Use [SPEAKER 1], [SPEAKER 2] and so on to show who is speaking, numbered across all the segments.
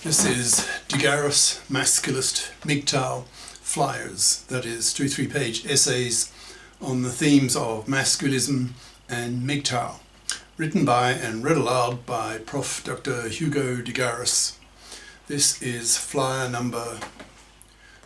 [SPEAKER 1] This is Garis, Masculist, MGTOW flyers, that is 2 3-page essays on the themes of masculism and MGTOW, written by and read aloud by Prof. Dr. Hugo de Garis. This is flyer number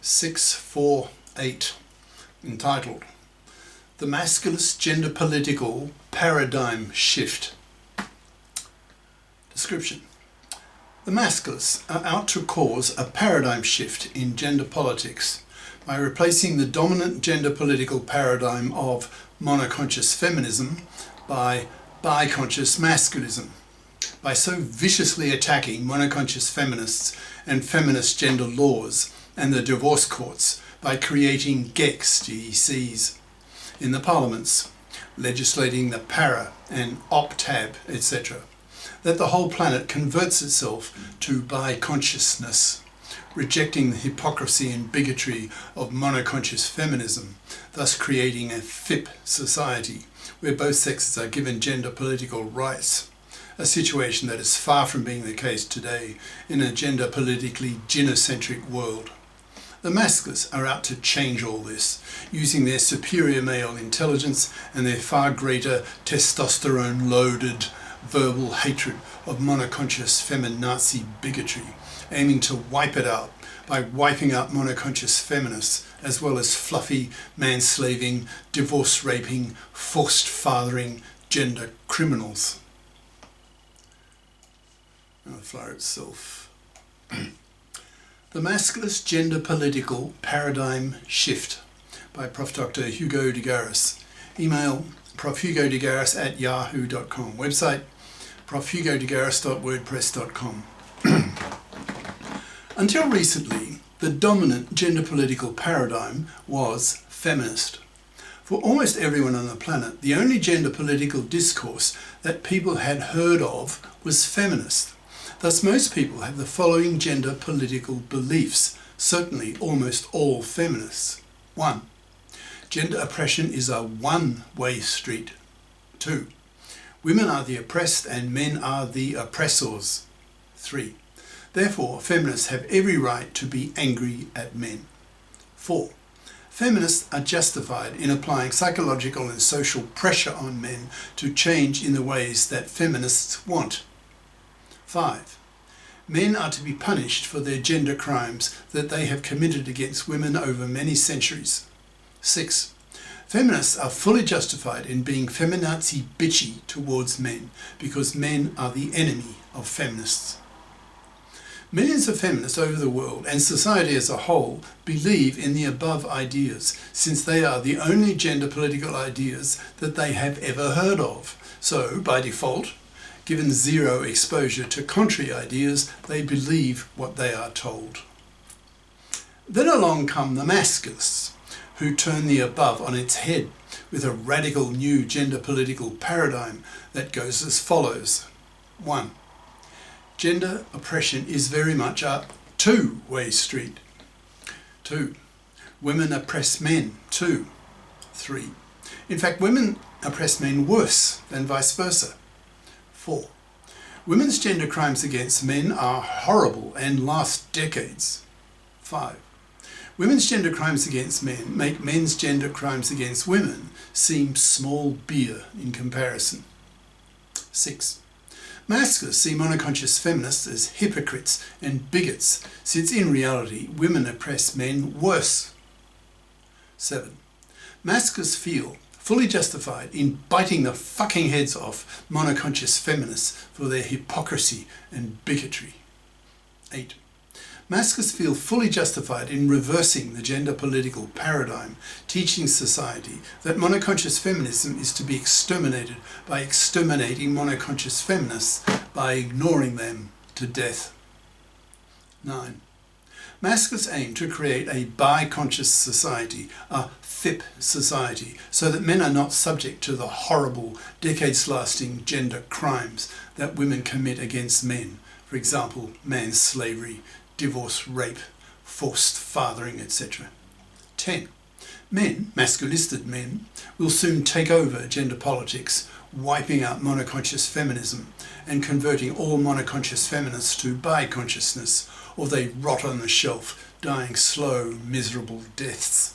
[SPEAKER 1] 648, entitled The Masculist Gender Political Paradigm Shift. Description. The Masculists are out to cause a paradigm shift in gender politics by replacing the dominant gender political paradigm of monoconscious feminism by biconscious masculism, by so viciously attacking monoconscious feminists and feminist gender laws and the divorce courts by creating GECs in the parliaments, legislating the para and OPTAB, etc., that the whole planet converts itself to biconsciousness, rejecting the hypocrisy and bigotry of monoconscious feminism, thus creating a FIP Society where both sexes are given gender political rights, a situation that is far from being the case today in a gender politically gynocentric world. The Masculists are out to change all this, using their superior male intelligence and their far greater testosterone-loaded verbal hatred of monoconscious feminazi bigotry, aiming to wipe it out by wiping out monoconscious feminists as well as fluffy, manslaving, divorce-raping, forced fathering gender criminals. Now the flyer itself. The Masculist Gender Political Paradigm Shift by Prof. Dr. Hugo de Garis. Email profhugodegaris@yahoo.com. Website profhugodegaris.wordpress.com. Until recently, the dominant gender political paradigm was feminist. For almost everyone on the planet, the only gender political discourse that people had heard of was feminist. Thus, most people have the following gender political beliefs, certainly almost all feminists. 1. Gender oppression is a one-way street. 2. Women are the oppressed and men are the oppressors. 3. Therefore, feminists have every right to be angry at men. 4. Feminists are justified in applying psychological and social pressure on men to change in the ways that feminists want. 5. Men are to be punished for their gender crimes that they have committed against women over many centuries. 6. Feminists are fully justified in being feminazi bitchy towards men because men are the enemy of feminists. Millions of feminists over the world and society as a whole believe in the above ideas since they are the only gender political ideas that they have ever heard of. So, by default, given zero exposure to contrary ideas, they believe what they are told. Then along come the Masculists, who turn the above on its head with a radical new gender political paradigm that goes as follows. 1. Gender oppression is very much a two-way street. 2. Women oppress men too. 3. In fact, women oppress men worse than vice versa. 4. Women's gender crimes against men are horrible and last decades. 5. Women's gender crimes against men make men's gender crimes against women seem small beer in comparison. 6. Masculists see monoconscious feminists as hypocrites and bigots, since in reality women oppress men worse. 7. Masculists feel fully justified in biting the fucking heads off monoconscious feminists for their hypocrisy and bigotry. 8. Masculists feel fully justified in reversing the gender political paradigm, teaching society that monoconscious feminism is to be exterminated by exterminating monoconscious feminists by ignoring them to death. 9. Masculists aim to create a biconscious society, a FIP society, so that men are not subject to the horrible, decades-lasting gender crimes that women commit against men, for example, manslavery, divorce, rape, forced fathering, etc. 10. Men, masculisted men, will soon take over gender politics, wiping out monoconscious feminism and converting all monoconscious feminists to biconsciousness, or they rot on the shelf, dying slow, miserable deaths.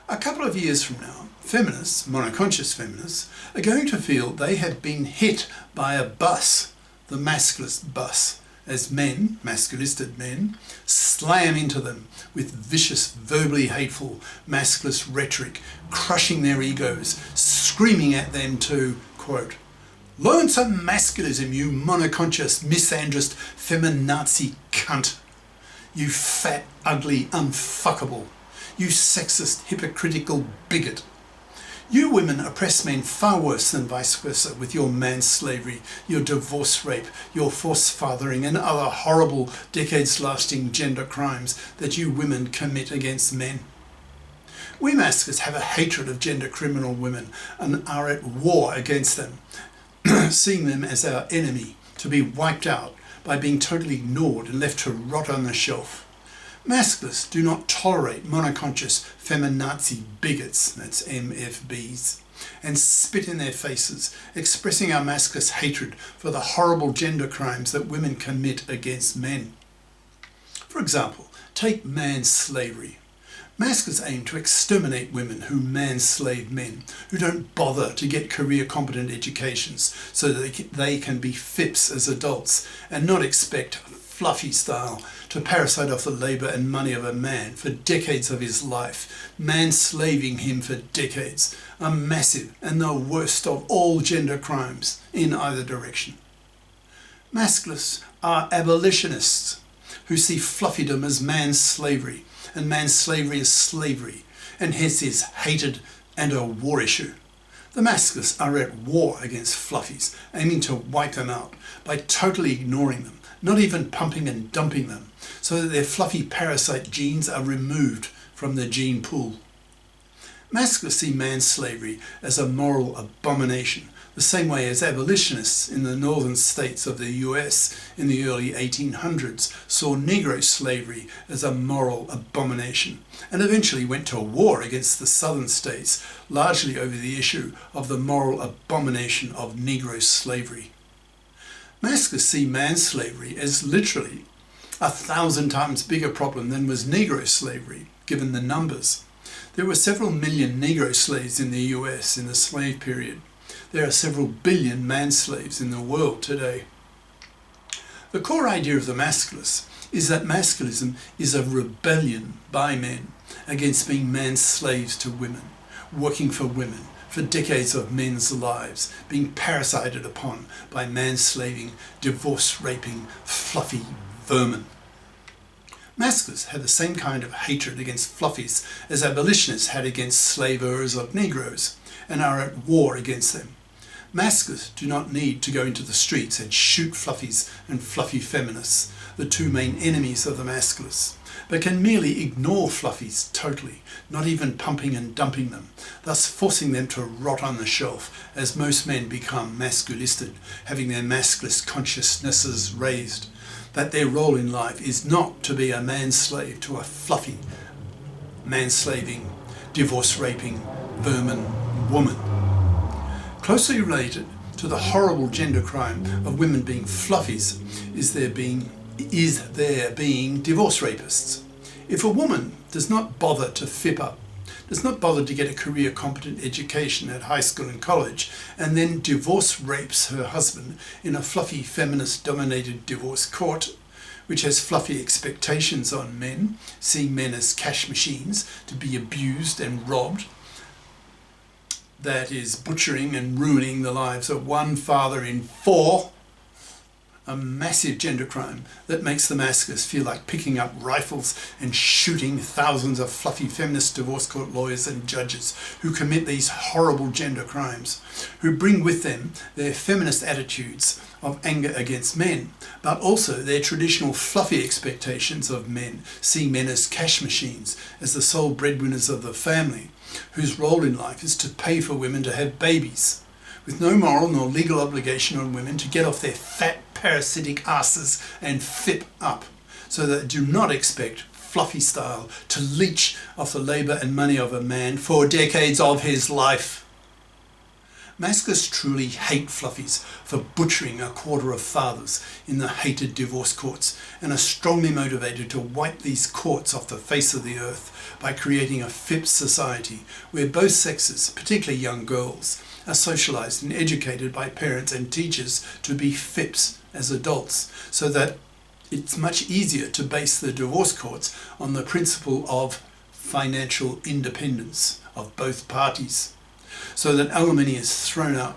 [SPEAKER 1] A couple of years from now, feminists, monoconscious feminists, are going to feel they have been hit by a bus, the masculist bus, as men, masculisted men, slam into them with vicious, verbally hateful, masculist rhetoric, crushing their egos, screaming at them to, quote, "Learn some masculism, you monoconscious, misandrist, feminazi cunt. You fat, ugly, unfuckable. You sexist, hypocritical bigot. You women oppress men far worse than vice versa with your man-slavery, your divorce rape, your forced fathering and other horrible decades-lasting gender crimes that you women commit against men. We masculists have a hatred of gender criminal women and are at war against them, seeing them as our enemy, to be wiped out by being totally ignored and left to rot on the shelf. Masculists do not tolerate monoconscious feminazi bigots, that's MFBs, and spit in their faces, expressing our masculist hatred for the horrible gender crimes that women commit against men. For example, take man-slavery. Masculists aim to exterminate women who man-slave men, who don't bother to get career-competent educations so that they can be FIPs as adults and not expect fluffy style to parasite off the labour and money of a man for decades of his life, man-slaving him for decades, a massive and the worst of all gender crimes in either direction. Masculists are abolitionists who see fluffydom as man-slavery and man-slavery as slavery, and hence is hated and a war issue. The masculists are at war against fluffies, aiming to wipe them out by totally ignoring them, not even pumping and dumping them, so that their fluffy parasite genes are removed from the gene pool. Masculists see man-slavery as a moral abomination, the same way as abolitionists in the northern states of the US in the early 1800s saw Negro slavery as a moral abomination, and eventually went to war against the southern states, largely over the issue of the moral abomination of Negro slavery. Masculists see man-slavery as literally 1,000 times bigger problem than was Negro slavery, given the numbers. There were several million Negro slaves in the US in the slave period. There are several billion man-slaves in the world today. The core idea of the masculists is that masculism is a rebellion by men against being man-slaves to women, working for women, for decades of men's lives, being parasited upon by man-slaving, divorce-raping, fluffy vermin. Masculists have the same kind of hatred against fluffies as abolitionists had against slavers of Negroes, and are at war against them. Masculists do not need to go into the streets and shoot fluffies and fluffy feminists, the two main enemies of the masculists, but can merely ignore fluffies totally, not even pumping and dumping them, thus forcing them to rot on the shelf as most men become masculisted, having their masculist consciousnesses raised, that their role in life is not to be a man-slave to a fluffy, man-slaving, divorce-raping, vermin woman. Closely related to the horrible gender crime of women being fluffies is their being divorce rapists. If a woman does not bother to FIP up, does not bother to get a career competent education at high school and college, and then divorce rapes her husband in a fluffy feminist dominated divorce court, which has fluffy expectations on men, seeing men as cash machines to be abused and robbed, that is butchering and ruining the lives of one father in 4, a massive gender crime that makes the masculists feel like picking up rifles and shooting thousands of fluffy feminist divorce court lawyers and judges who commit these horrible gender crimes, who bring with them their feminist attitudes of anger against men, but also their traditional fluffy expectations of men, seeing men as cash machines, as the sole breadwinners of the family, whose role in life is to pay for women to have babies, with no moral nor legal obligation on women to get off their fat parasitic asses and FIP up, so that they do not expect fluffy style to leech off the labour and money of a man for decades of his life. Masculists truly hate fluffies for butchering a quarter of fathers in the hated divorce courts, and are strongly motivated to wipe these courts off the face of the earth by creating a FIP society where both sexes, particularly young girls, are socialised and educated by parents and teachers to be FIPs as adults, so that it's much easier to base the divorce courts on the principle of financial independence of both parties, so that alimony is thrown out,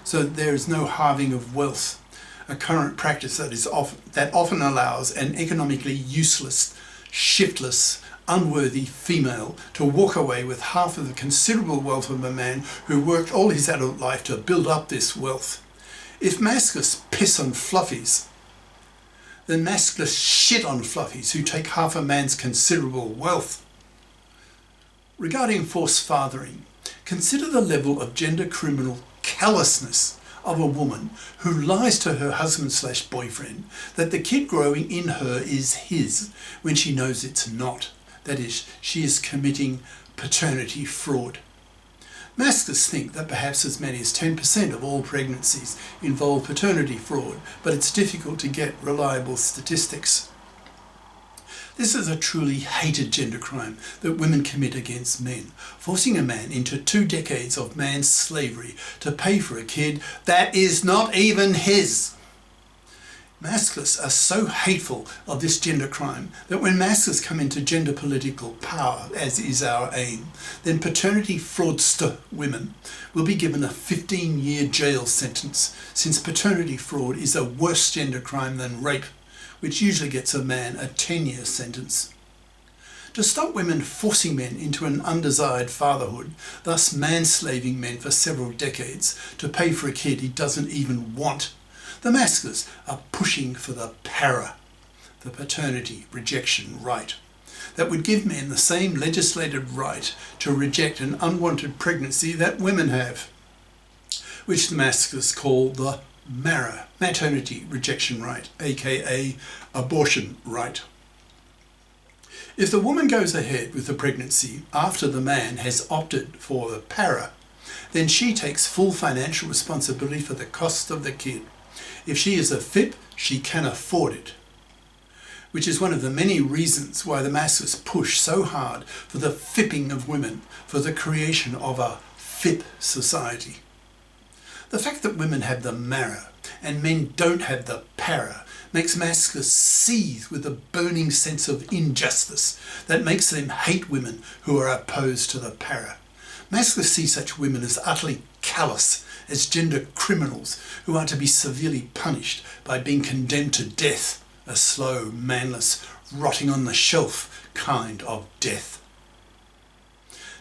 [SPEAKER 1] so that there is no halving of wealth, a current practice that often allows an economically useless, shiftless, unworthy female to walk away with half of the considerable wealth of a man who worked all his adult life to build up this wealth. If masculists piss on fluffies, then masculists shit on fluffies who take half a man's considerable wealth. Regarding forced fathering, consider the level of gender criminal callousness of a woman who lies to her husband/boyfriend that the kid growing in her is his when she knows it's not. That is, she is committing paternity fraud. Masculists think that perhaps as many as 10% of all pregnancies involve paternity fraud, but it's difficult to get reliable statistics. This is a truly hated gender crime that women commit against men, forcing a man into 2 decades of man's slavery to pay for a kid that is not even his. Masculists are so hateful of this gender crime that when masculists come into gender political power, as is our aim, then paternity fraudster women will be given a 15-year jail sentence, since paternity fraud is a worse gender crime than rape, which usually gets a man a 10-year sentence. To stop women forcing men into an undesired fatherhood, thus manslaving men for several decades to pay for a kid he doesn't even want, the masculists are pushing for the para, the paternity rejection right, that would give men the same legislated right to reject an unwanted pregnancy that women have, which the masculists call the MARA, maternity rejection right, aka abortion right. If the woman goes ahead with the pregnancy after the man has opted for the para, then she takes full financial responsibility for the cost of the kid. If she is a FIP, she can afford it, which is one of the many reasons why the masses push so hard for the FIPPing of women, for the creation of a FIP society. The fact that women have the MARA and men don't have the para makes masculists seethe with a burning sense of injustice that makes them hate women who are opposed to the para. Masculists see such women as utterly callous, as gender criminals who are to be severely punished by being condemned to death, a slow, manless, rotting on the shelf kind of death.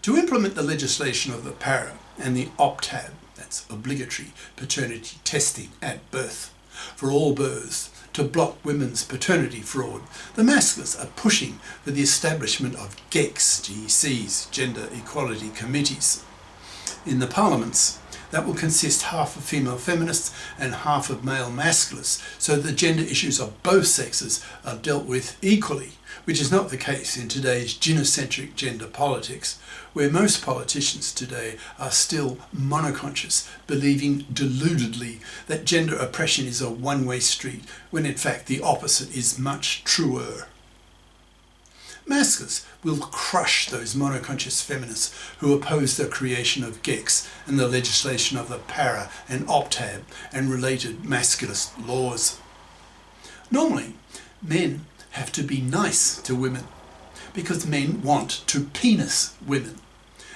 [SPEAKER 1] To implement the legislation of the para and the OPTAB, that's obligatory paternity testing at birth, for all births, to block women's paternity fraud, the masculists are pushing for the establishment of GECs, GECs, Gender Equality Committees, in the parliaments that will consist half of female feminists and half of male masculists, so the gender issues of both sexes are dealt with equally, which is not the case in today's gynocentric gender politics, where most politicians today are still monoconscious, believing deludedly that gender oppression is a one-way street, when in fact the opposite is much truer. Masculists will crush those monoconscious feminists who oppose the creation of GECs and the legislation of the para and OPTAB and related masculist laws. Normally, men have to be nice to women because men want to penis women.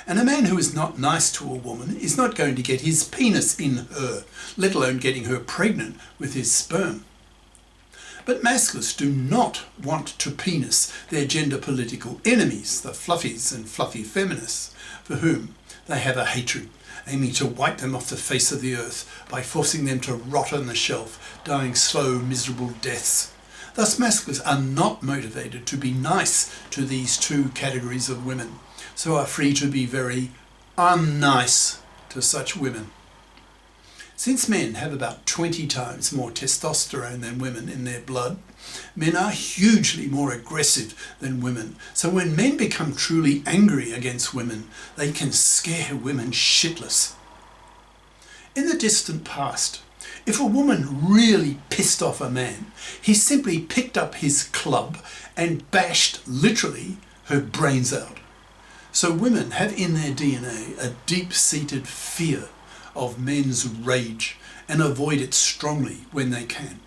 [SPEAKER 1] And a man who is not nice to a woman is not going to get his penis in her, let alone getting her pregnant with his sperm. But masculists do not want to penis their gender political enemies, the fluffies and fluffy feminists, for whom they have a hatred, aiming to wipe them off the face of the earth by forcing them to rot on the shelf, dying slow, miserable deaths. Thus masculists are not motivated to be nice to these two categories of women, so are free to be very unnice to such women. Since men have about 20 times more testosterone than women in their blood, men are hugely more aggressive than women. So when men become truly angry against women, they can scare women shitless. In the distant past, if a woman really pissed off a man, he simply picked up his club and bashed, literally, her brains out. So women have in their DNA a deep-seated fear of men's rage and avoid it strongly when they can.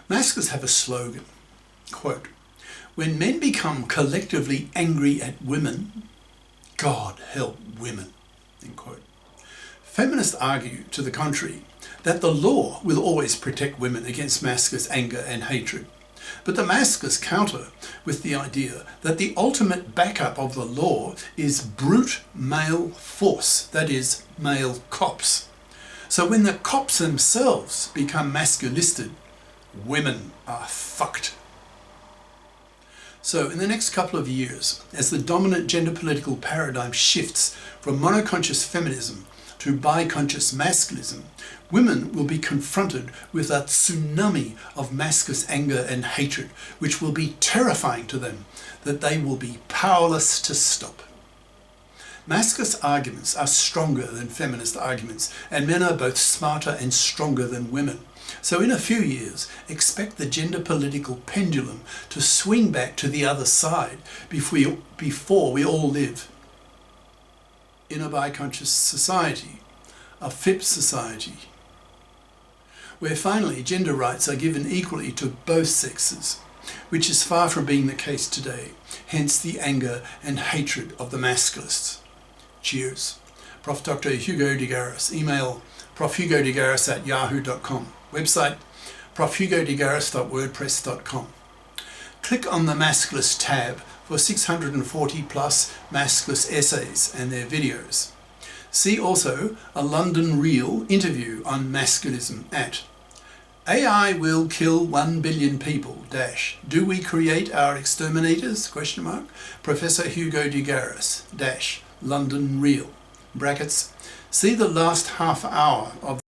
[SPEAKER 1] Masculists have a slogan, quote, "When men become collectively angry at women, God help women," end quote. Feminists argue, to the contrary, that the law will always protect women against masculinist anger and hatred. But the masculists counter with the idea that the ultimate backup of the law is brute male force, that is, male cops. So when the cops themselves become masculisted, women are fucked. So in the next couple of years, as the dominant gender political paradigm shifts from monoconscious feminism to biconscious masculism, women will be confronted with a tsunami of masculinist anger and hatred, which will be terrifying to them, that they will be powerless to stop. Masculinist arguments are stronger than feminist arguments, and men are both smarter and stronger than women. So in a few years, expect the gender political pendulum to swing back to the other side before we all live in a biconscious society, a FIP society, where finally gender rights are given equally to both sexes, which is far from being the case today, hence the anger and hatred of the masculists. Cheers. Prof. Dr. Hugo de Garis. Email profhugodegaris@yahoo.com. Website profhugodegaris.wordpress.com. Click on the Masculist tab for 640 plus Masculist essays and their videos. See also a London Reel interview on masculism at AI will kill 1 billion people, do we create our exterminators, ? Professor Hugo de Garis, London Reel, brackets, see the last half hour of